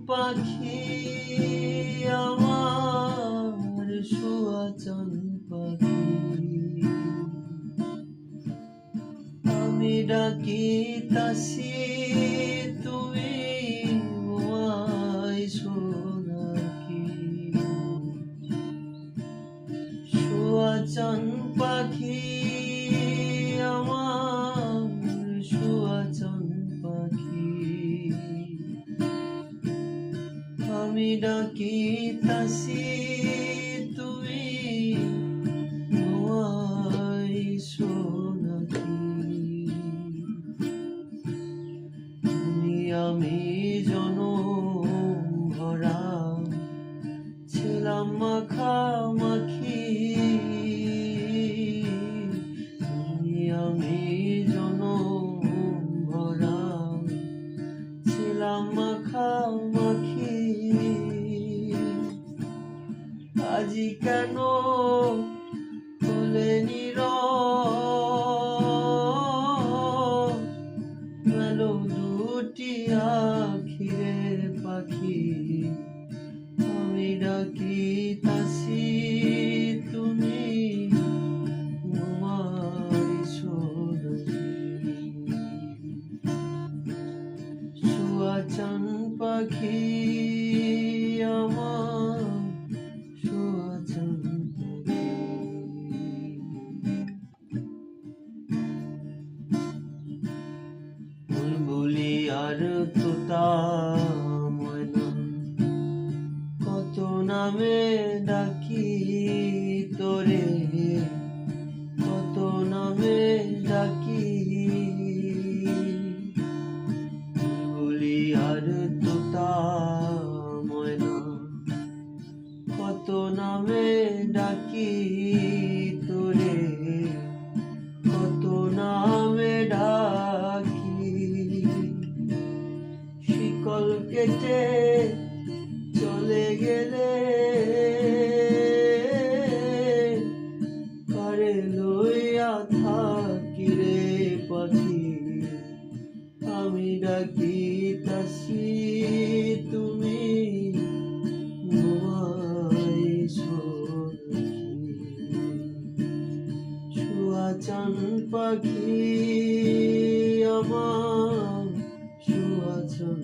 পাখি আমার সুয়াচন পাখি, আমি ডাকিতাছি তুমি আইছো নাকি। সুয়াচন পাখি আমার সুয়াচন পাখি, আমি ডাকিতাছি তুমি আইছো নাকি। তুমি আমি জনম ভরা ছিলাম মাখামাখি, তুমি আমি জনম ভরা ছিলাম মাখামাখি। আজি কেন হলে নীরব, মেলো দুটি আখিরে পাখি, আমি ডাকিতাছি তুমি আইছো নাকি। সুয়াচন পাখি আমার সুয়াচন পাখি। বুলবুলি আর তোতা ময়না কত নামে ডাকি তোরে, কত নামে ডাকি। বুলবুলি আর তোতা ময়না কত নামে ডাকি তোরে, কত নামে ডাকি। শিকল কেটে চলে গেলে কারে লইয়া থাকি রে পাখি, আমি ডাকিতাছি তুমি আইছো নাকি। সুয়াচন পাখি আমার সুয়াচন